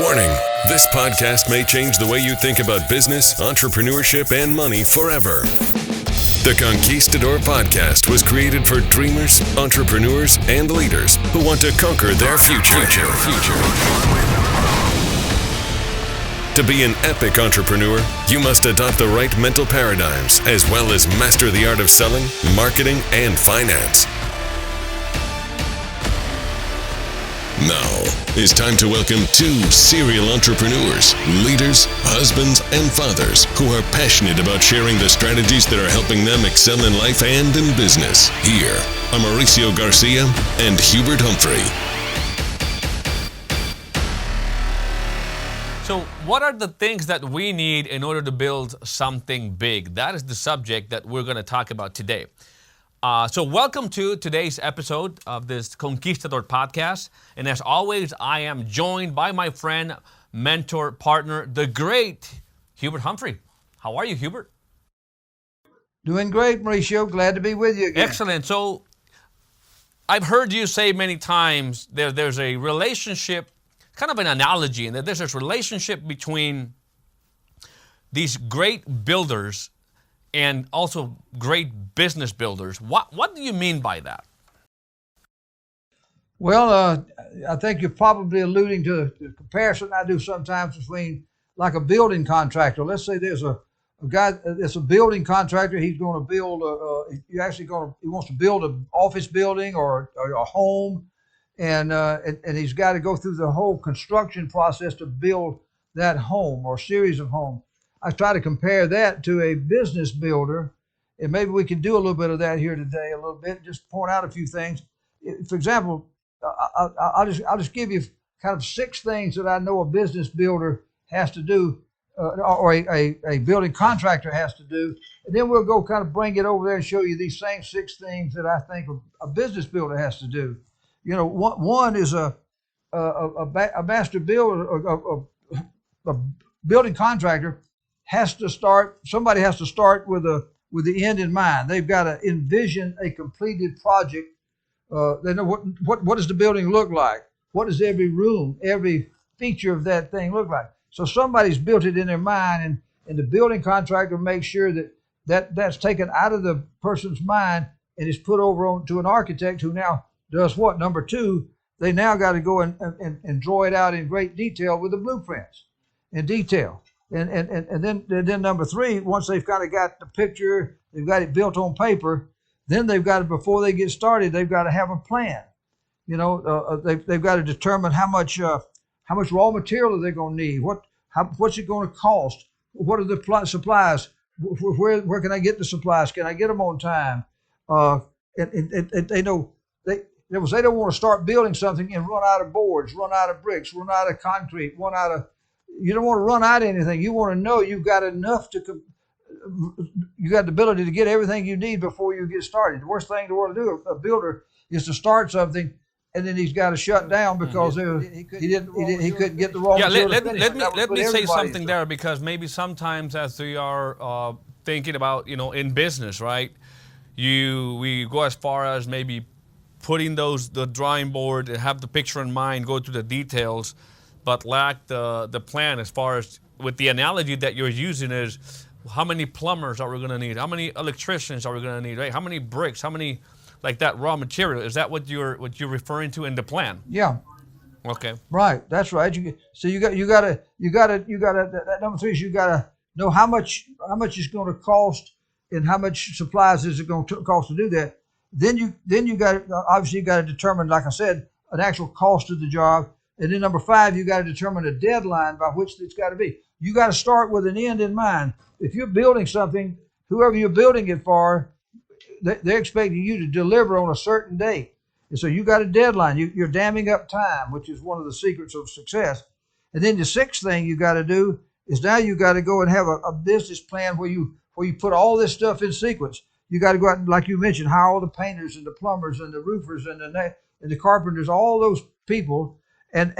Warning, this podcast may change the way you think about business, entrepreneurship, and money forever. The Conquistador Podcast was created for dreamers, entrepreneurs, and leaders who want to conquer their future. To be an epic entrepreneur, you must adopt the right mental paradigms as well as master the art of selling, marketing, and finance. Now, it's time to welcome two serial entrepreneurs, leaders, husbands, and fathers who are passionate about sharing the strategies that are helping them excel in life and in business. Here are Mauricio Garcia and Hubert Humphrey. So what are the things that we need in order to build something big? That is the subject that we're going to talk about today. So welcome to today's episode of this Conquistador Podcast. And as always, I am joined by my friend, mentor, partner, the great Hubert Humphrey. How are you, Hubert? Doing great, Mauricio. Glad to be with you again. Excellent. So I've heard you say many times there's a relationship, kind of an analogy, and that there's this relationship between these great builders and also great business builders. What do you mean by that? Well, I think you're probably alluding to the comparison I do sometimes between like a building contractor. Let's say there's a guy that's a building contractor. He's going to build he wants to build an office building or a home, and he's got to go through the whole construction process to build that home or series of homes. I try to compare that to a business builder, and maybe we can do a little bit of that here today, a little bit, just point out a few things. For example, I'll just give you kind of 6 things that I know a business builder has to do, or a building contractor has to do, and then we'll go kind of bring it over there and show you these same 6 things that I think a business builder has to do. You know, one is a master builder, a building contractor somebody has to start with the end in mind. They've got to envision a completed project. They know what does the building look like? What does every room, every feature of that thing look like? So somebody's built it in their mind, and the building contractor makes sure that's taken out of the person's mind and is put over to an architect who now does what? Number 2, they now got to go and draw it out in great detail with the blueprints in detail. And then number 3, once they've kind of got the picture, they've got it built on paper, then they've got to, before they get started, they've got to have a plan. You know, they've got to determine how much raw material are they going to need, what's it going to cost, what are the supplies, where can I get the supplies, can I get them on time, and they know they don't want to start building something and run out of boards, run out of bricks, run out of concrete, you don't want to run out of anything. You want to know you've got enough you got the ability to get everything you need before you get started. The worst thing in the world to do, a builder, is to start something and then he's got to shut down because he couldn't get the raw material. Let me say something there, because maybe sometimes as we are thinking about, in business, right? We go as far as maybe putting the drawing board and have the picture in mind, go to the details, but lack the plan as far as, with the analogy that you're using, is how many plumbers are we going to need? How many electricians are we going to need? Right? How many bricks? How many, like that raw material? Is that what you're referring to in the plan? Yeah. Okay. Right. That's right. So you got to that number 3 is you got to know how much it's going to cost and how much supplies is it going to cost to do that. Then you got to determine, like I said, an actual cost of the job. And then number 5, you got to determine a deadline by which it's got to be. You got to start with an end in mind. If you're building something, whoever you're building it for, they're expecting you to deliver on a certain date. And so you got a deadline. You're damming up time, which is one of the secrets of success. And then the 6th thing you got to do is now you got to go and have a business plan where you put all this stuff in sequence. You got to go out and, like you mentioned, hire all the painters and the plumbers and the roofers and the carpenters, all those people. And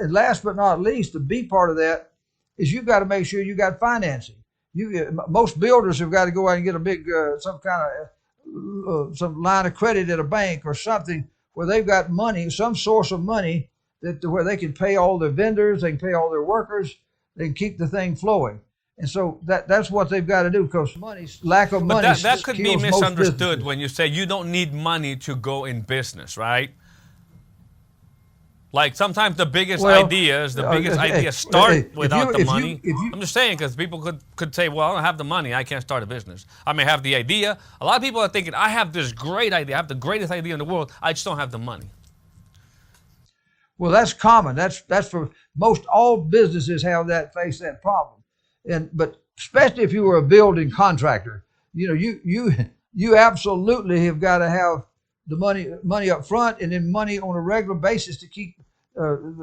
last but not least, the B part of that is you've got to make sure you got financing. Most builders have got to go out and get a big some kind of some line of credit at a bank or something where they've got money, some source of money that to where they can pay all their vendors, they can pay all their workers, they can keep the thing flowing. And so that's what they've got to do, because lack of money. But that could be misunderstood when you say you don't need money to go in business, right? Like sometimes the biggest ideas start without the money. I'm just saying, because people could say, well, I don't have the money, I can't start a business. I may have the idea. A lot of people are thinking, I have this great idea, I have the greatest idea in the world, I just don't have the money. Well, that's common. That's for most all businesses face that problem. But especially if you were a building contractor, you absolutely have got to have the money up front, and then money on a regular basis to keep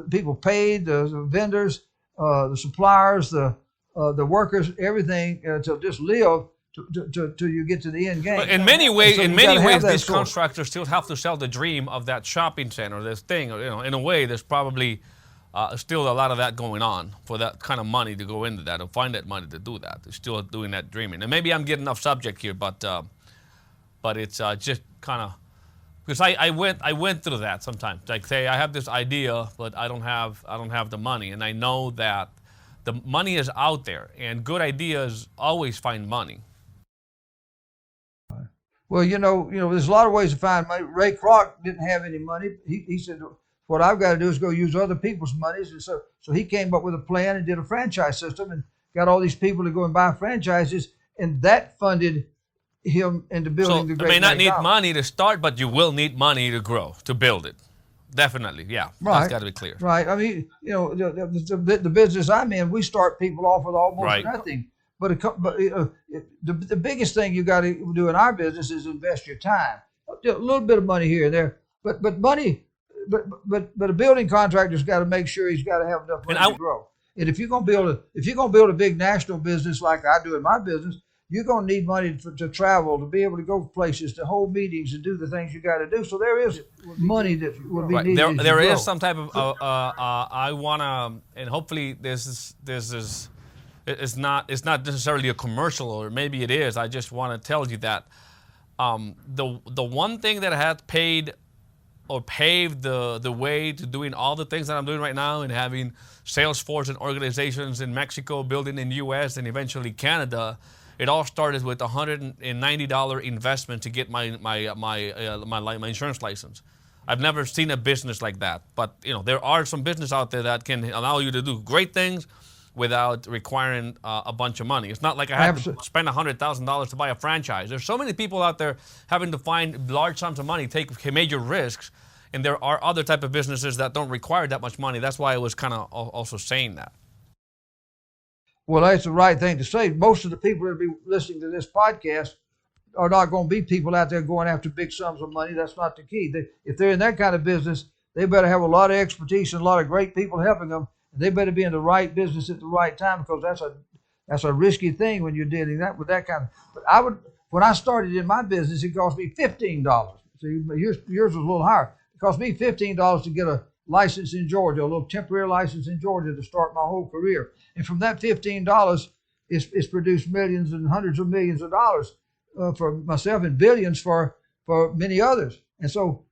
people paid, the vendors, the suppliers, the workers, everything to just live till you get to the end game. But in many ways, these contractors still have to sell the dream of that shopping center, this thing. In a way, there's probably still a lot of that going on for that kind of money to go into that and find that money to do that. They're still doing that dreaming. And maybe I'm getting off subject here, but it's just kind of. Because I went through that sometimes. Like, say I have this idea, but I don't have the money, and I know that the money is out there, and good ideas always find money. Well, there's a lot of ways to find money. Ray Kroc didn't have any money. He said, what I've got to do is go use other people's monies, and so he came up with a plan and did a franchise system and got all these people to go and buy franchises, and that funded him into building the great. You may not need money to start, but you will need money to grow, to build it. Definitely, yeah. Right. That's got to be clear. Right. I mean, the business I'm in, we start people off with almost nothing. But the biggest thing you got to do in our business is invest your time. A little bit of money here and there, but a building contractor's got to make sure he's got to have enough money to grow. And if you're gonna build a big national business like I do in my business, you're going to need money to travel, to be able to go places, to hold meetings, and do the things you got to do. So there is money that will be needed. There is some type of I want to, and hopefully this is it's not necessarily a commercial, or maybe it is. I just want to tell you that the one thing that has paid or paved the way to doing all the things that I'm doing right now, and having Salesforce and organizations in Mexico, building in the U.S. and eventually Canada. It all started with a $190 investment to get my insurance license. I've never seen a business like that. But there are some business out there that can allow you to do great things without requiring a bunch of money. It's not like I have to spend $100,000 to buy a franchise. There's so many people out there having to find large sums of money, take major risks, and there are other type of businesses that don't require that much money. That's why I was kind of also saying that. Well, that's the right thing to say. Most of the people that will be listening to this podcast are not going to be people out there going after big sums of money. That's not the key. If they're in that kind of business, they better have a lot of expertise and a lot of great people helping them. And they better be in the right business at the right time, because that's a risky thing when you're dealing with that kind of. But when I started in my business, it cost me $15. See, yours was a little higher. It cost me $15 to get a license in Georgia, a little temporary license in Georgia to start my whole career. And from that $15, it's produced millions and hundreds of millions of dollars for myself, and billions for many others. And so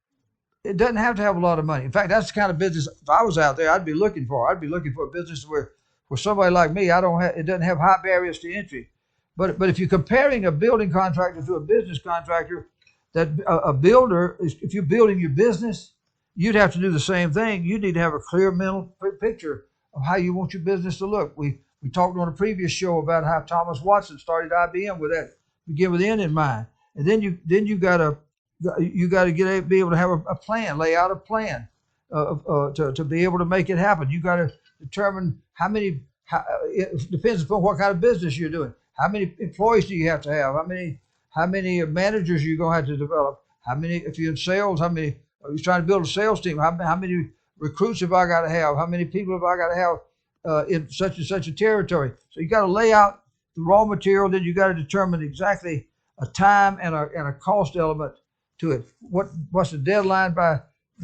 it doesn't have to have a lot of money. In fact, that's the kind of business, if I was out there, I'd be looking for. I'd be looking for a business where somebody like me, it doesn't have high barriers to entry. But if you're comparing a building contractor to a business contractor, that a builder, if you're building your business, you'd have to do the same thing. You need to have a clear mental picture of how you want your business to look. We talked on a previous show about how Thomas Watson started IBM with that, begin with end in mind. And then you got to be able to have a plan, lay out a plan to be able to make it happen. You got to determine it depends upon what kind of business you're doing. How many employees do you have to have? How many managers are you going to have to develop? How many, if you're in sales, how many? Are you trying to build a sales team? How many recruits have I got to have? How many people have I got to have in such and such a territory? So you got to lay out the raw material. Then you got to determine exactly a time and a cost element to it. What's the deadline by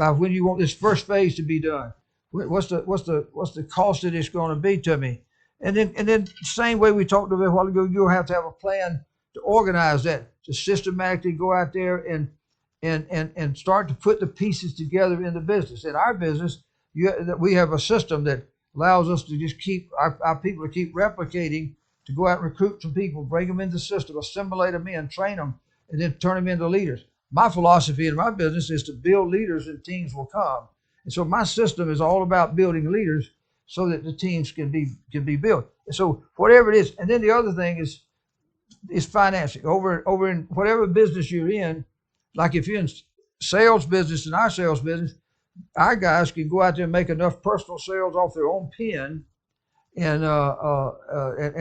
when you want this first phase to be done? What's the cost that it's going to be to me? And then same way we talked about a while ago, you'll have to have a plan to organize that, to systematically go out there and start to put the pieces together in the business. In our business, that we have a system that allows us to just keep our people to keep replicating, to go out and recruit some people, bring them into the system, assimilate them in, train them, and then turn them into leaders. My philosophy in my business is to build leaders and teams will come. And so my system is all about building leaders so that the teams can be built. And so whatever it is, and then the other thing is financing. Over in whatever business you're in, like if you're in sales business, in our sales business, our guys can go out there and make enough personal sales off their own pen and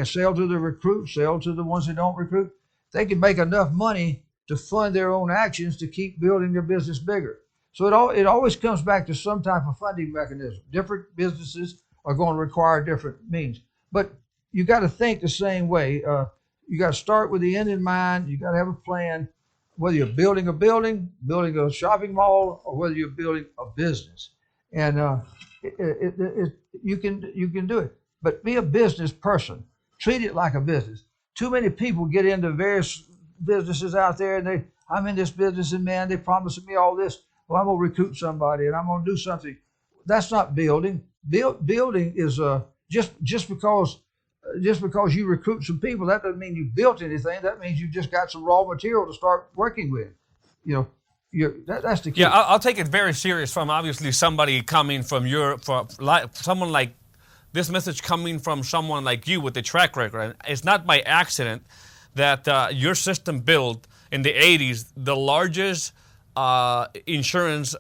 sell to the recruits, sell to the ones that don't recruit. They can make enough money to fund their own actions to keep building their business bigger. So it always comes back to some type of funding mechanism. Different businesses are going to require different means, but you got to think the same way. You got to start with the end in mind. You got to have a plan. Whether you're building a building, building a shopping mall, or whether you're building a business, and you can do it. But be a business person. Treat it like a business. Too many people get into various businesses out there, and I'm in this business, and man, they promising me all this. Well, I'm gonna recruit somebody, and I'm gonna do something. That's not building. Building is just because you recruit some people, that doesn't mean you built anything. That means you just got some raw material to start working with. That's the key. Yeah, I'll take it very serious from obviously somebody coming from Europe, someone like this message coming from someone like you with the track record. It's not by accident that your system built in the 80s, the largest insurance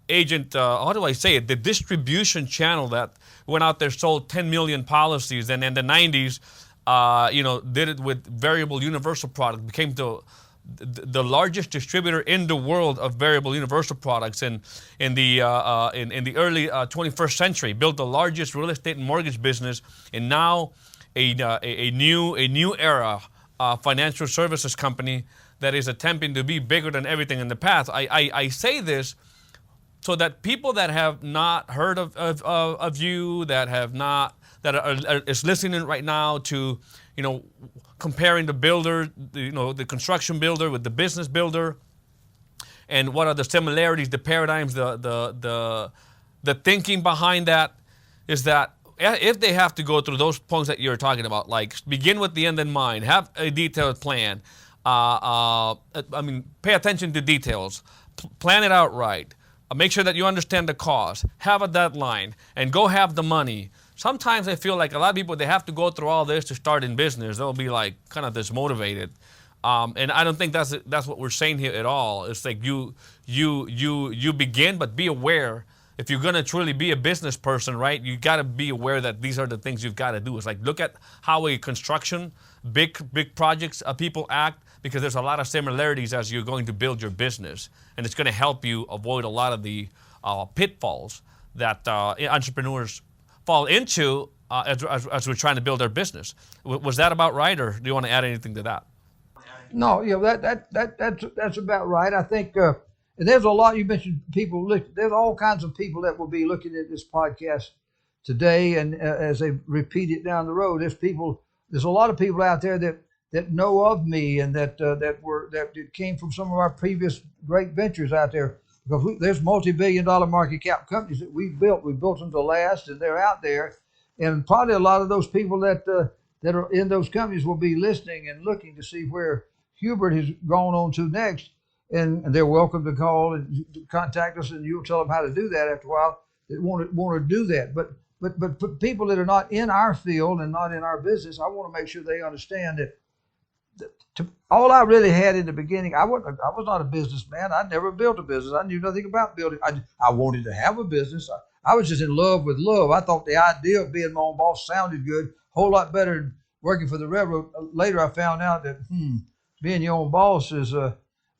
agent, how do I say it, the distribution channel that went out there, sold 10 million policies, and in the 90s, did it with variable universal product, became the largest distributor in the world of variable universal products in the early 21st century, built the largest real estate and mortgage business, and now a new era financial services company that is attempting to be bigger than everything in the past. I say this so that people that have not heard of you, is listening right now to, comparing the builder, the construction builder with the business builder, and what are the similarities, the paradigms, the thinking behind that, is that if they have to go through those points that you're talking about, like begin with the end in mind, have a detailed plan, pay attention to details, plan it out right. Make sure that you understand the cost, have a deadline, and go have the money. Sometimes I feel like a lot of people, they have to go through all this to start in business. They'll be like kind of dismotivated. And I don't think that's what we're saying here at all. It's like you begin, but be aware. If you're going to truly be a business person, right, you got to be aware that these are the things you've got to do. It's like look at how a construction, big projects, people act, because there's a lot of similarities as you're going to build your business. And it's going to help you avoid a lot of the pitfalls that entrepreneurs fall into as we're trying to build our business. Was that about right, or do you want to add anything to that? No, that's about right. I think there's a lot. You mentioned people. There's all kinds of people that will be looking at this podcast today, and as they repeat it down the road, there's a lot of people out there that know of me and that came from some of our previous great ventures out there. Because there's multi-billion-dollar market cap companies that we built. We built them to last, and they're out there. And probably a lot of those people that are in those companies will be listening and looking to see where Hubert has gone on to next. And they're welcome to call and contact us, and you'll tell them how to do that after a while. They want to do that. But people that are not in our field and not in our business, I want to make sure they understand that. All I really had in the beginning, I was not a businessman. I never built a business. I knew nothing about building. I wanted to have a business. I was just in love with love. I thought the idea of being my own boss sounded good, a whole lot better than working for the railroad. Later, I found out that being your own boss is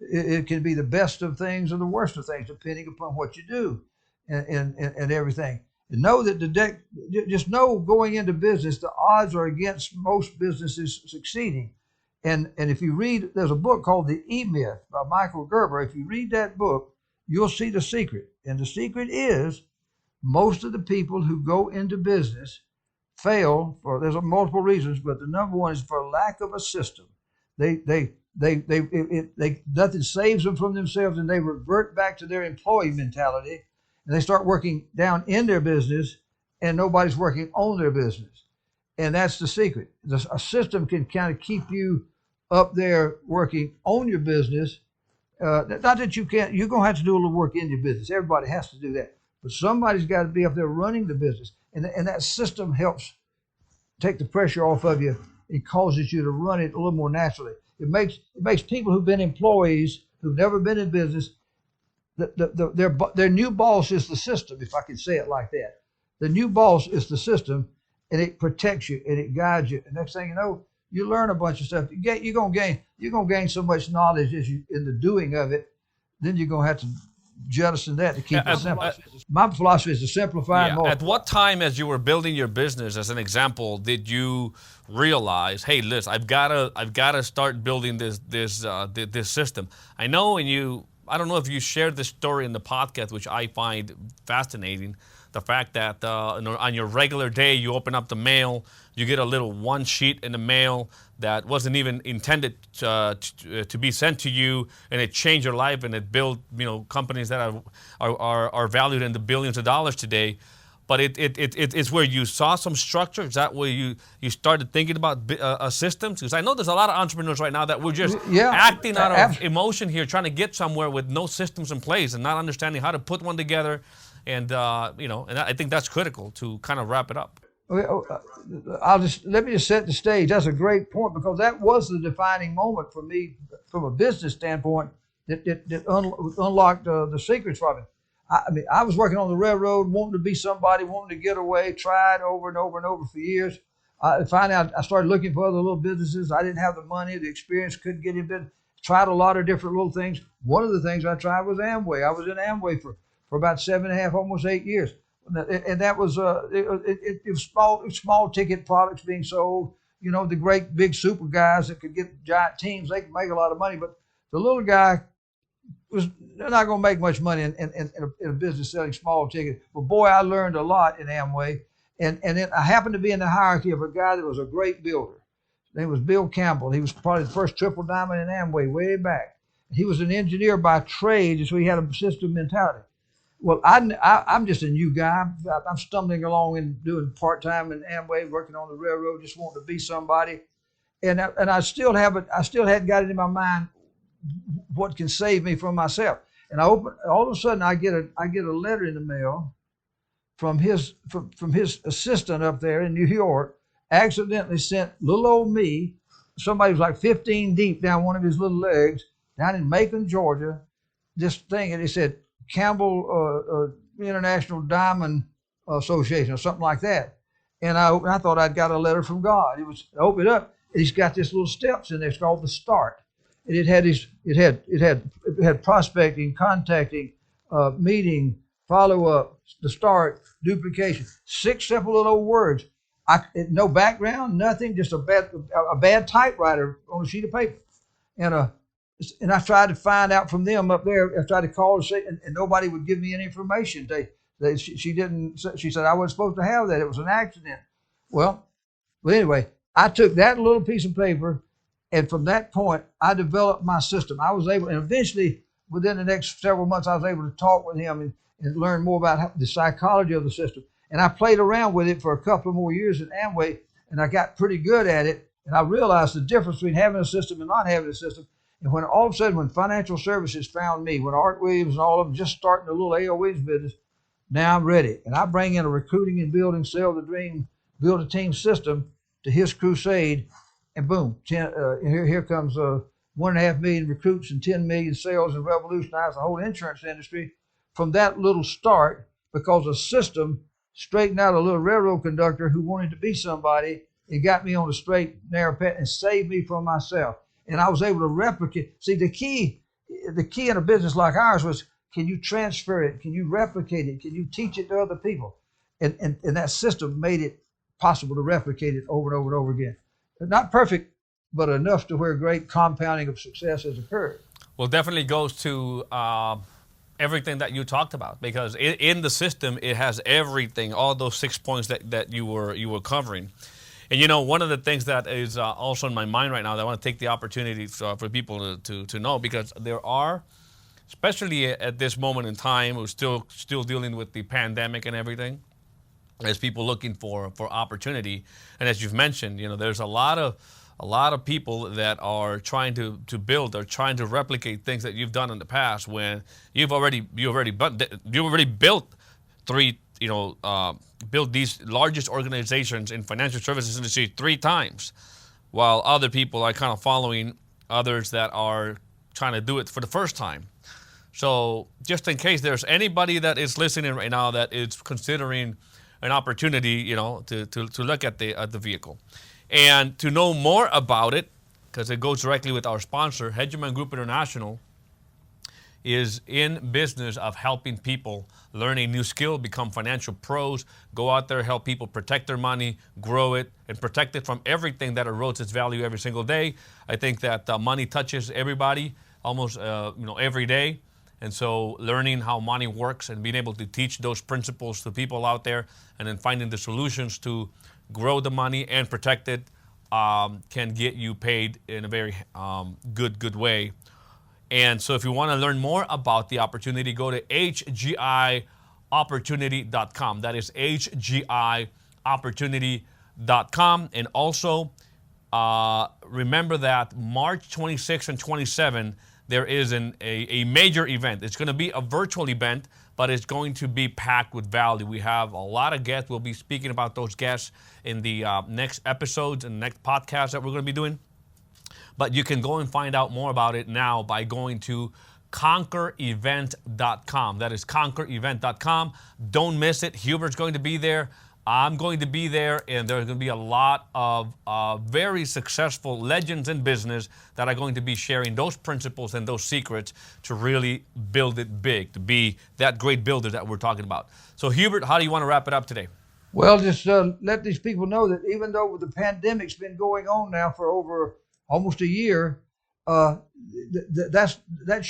it can be the best of things or the worst of things, depending upon what you do and everything. And know that just know going into business, the odds are against most businesses succeeding. And if you read, there's a book called The E-Myth by Michael Gerber. If you read that book, you'll see the secret. And the secret is most of the people who go into business fail there's multiple reasons, but the number one is for lack of a system. Nothing saves them from themselves, and they revert back to their employee mentality. and they start working down in their business, and nobody's working on their business. And that's the secret. A system can kind of keep you up there working on your business. Not that you can't, you're going to have to do a little work in your business. Everybody has to do that. But somebody's got to be up there running the business. And that system helps take the pressure off of you. It causes you to run it a little more naturally. It makes people who've been employees, who've never been in business, their new boss is the system, if I can say it like that. The new boss is the system, and it protects you and it guides you. And next thing you know, you learn a bunch of stuff. You're gonna gain so much knowledge as you in the doing of it. Then you're gonna have to jettison that to keep it simple. My philosophy is to simplify more. At what time, as you were building your business, as an example, did you realize, hey, listen, I've gotta start building this system? I know, I don't know if you shared this story in the podcast, which I find fascinating. The fact that on your regular day, you open up the mail, you get a little one sheet in the mail that wasn't even intended to be sent to you, and it changed your life, and it built companies that are valued in the billions of dollars today. But it's where you saw some structure. Is that where you started thinking about systems? Because I know there's a lot of entrepreneurs right now that we're just acting out of emotion here, trying to get somewhere with no systems in place and not understanding how to put one together. And and I think that's critical to kind of wrap it up. Let me just set the stage. That's a great point, because that was the defining moment for me from a business standpoint that unlocked the secrets from it. I was working on the railroad, wanting to be somebody, wanting to get away, tried over and over and over for years. Finally, I started looking for other little businesses. I didn't have the money, the experience, couldn't get in business. Tried a lot of different little things. One of the things I tried was Amway. I was in Amway for about 7.5, almost 8 years. And that was it was small ticket products being sold. The great big super guys that could get giant teams, they could make a lot of money. But the little guy they're not going to make much money in a business selling small tickets. But boy, I learned a lot in Amway. And then I happened to be in the hierarchy of a guy that was a great builder. His name was Bill Campbell. He was probably the first triple diamond in Amway way back. He was an engineer by trade, so he had a system mentality. Well, I'm just a new guy. I'm stumbling along and doing part-time in Amway, working on the railroad, just wanting to be somebody. And I still hadn't got it in my mind what can save me from myself. And all of a sudden I get a letter in the mail from his assistant up there in New York, accidentally sent little old me, somebody was like 15 deep down one of his little legs, down in Macon, Georgia, this thing, and he said, Campbell International Diamond Association or something like that. And I thought I'd got a letter from God. I opened it up, and he's got this little steps in there. It's called the START. And it had prospecting, contacting, meeting, follow up, the START, duplication. 6 simple little words. No background, nothing, just a bad typewriter on a sheet of paper. And I tried to find out from them up there. I tried to call and say, and nobody would give me any information. She said I wasn't supposed to have that. It was an accident. Well, anyway, I took that little piece of paper, and from that point, I developed my system. I was able, and eventually, within the next several months, I was able to talk with him and learn more about the psychology of the system. And I played around with it for a couple of more years at Amway, and I got pretty good at it. And I realized the difference between having a system and not having a system. And when all of a sudden, when financial services found me, when Art Williams and all of them just starting a little A.O. Williams business, now I'm ready. And I bring in a recruiting and building, sell the dream, build a team system to his crusade, and boom, here comes 1.5 million recruits and 10 million sales, and revolutionize the whole insurance industry from that little start, because a system straightened out a little railroad conductor who wanted to be somebody. It got me on a straight, narrow path and saved me from myself. And I was able to replicate. See, the key in a business like ours was, can you transfer it? Can you replicate it? Can you teach it to other people? And that system made it possible to replicate it over and over and over again. Not perfect, but enough to where great compounding of success has occurred. Well, definitely goes to everything that you talked about, because in the system, it has everything, all those 6 points that you were covering. And one of the things that is also in my mind right now that I want to take the opportunity for people to know, because there are especially at this moment in time. We're still dealing with the pandemic and everything, as people looking for opportunity. And as you've mentioned, there's a lot of people that are trying to build or trying to replicate things that you've done in the past, when you already built built these largest organizations in financial services industry 3 times, while other people are kind of following others that are trying to do it for the first time. So just in case there's anybody that is listening right now that is considering an opportunity, to look at the vehicle. And to know more about it, because it goes directly with our sponsor, Hegemon Group International is in business of helping people learn a new skill, become financial pros, go out there, help people protect their money, grow it, and protect it from everything that erodes its value every single day. I think that money touches everybody almost every day. And so learning how money works and being able to teach those principles to people out there, and then finding the solutions to grow the money and protect it, can get you paid in a very good way. And so if you want to learn more about the opportunity, go to hgiopportunity.com. That is hgiopportunity.com. And also remember that March 26 and 27, there is a major event. It's going to be a virtual event, but it's going to be packed with value. We have a lot of guests. We'll be speaking about those guests in the next episodes and next podcast that we're going to be doing. But you can go and find out more about it now by going to conquerevent.com. That is conquerevent.com. Don't miss it. Hubert's going to be there. I'm going to be there, and there's going to be a lot of very successful legends in business that are going to be sharing those principles and those secrets to really build it big, to be that great builder that we're talking about. So, Hubert, how do you want to wrap it up today? Well, just let these people know that even though the pandemic's been going on now for over almost a year, there's a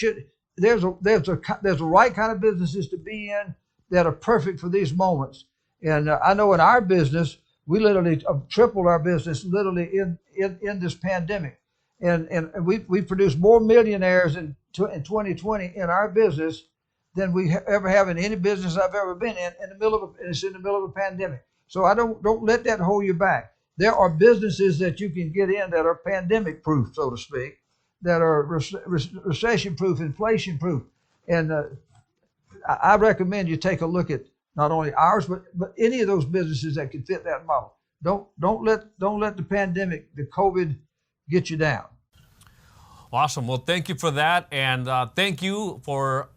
right kind of businesses to be in that are perfect for these moments. And I know in our business, we literally tripled our business literally in this pandemic. And we produced more millionaires in 2020 in our business than we ever have in any business I've ever been in the middle of a pandemic. So don't let that hold you back. There are businesses that you can get in that are pandemic proof, so to speak, that are recession proof, inflation proof. And I recommend you take a look at not only ours, but any of those businesses that can fit that model. Don't let the pandemic, the COVID, get you down. Awesome. Well, thank you for that, and thank you for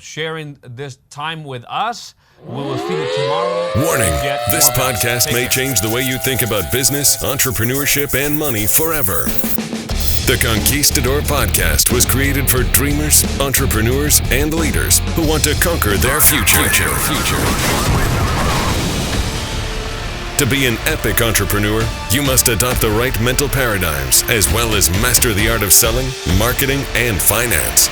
sharing this time with us. We will see you tomorrow. Warning: this podcast may change the way you think about business, entrepreneurship, and money forever. The Conquistador Podcast was created for dreamers, entrepreneurs, and leaders who want to conquer their future. To be an epic entrepreneur, you must adopt the right mental paradigms as well as master the art of selling, marketing, and finance.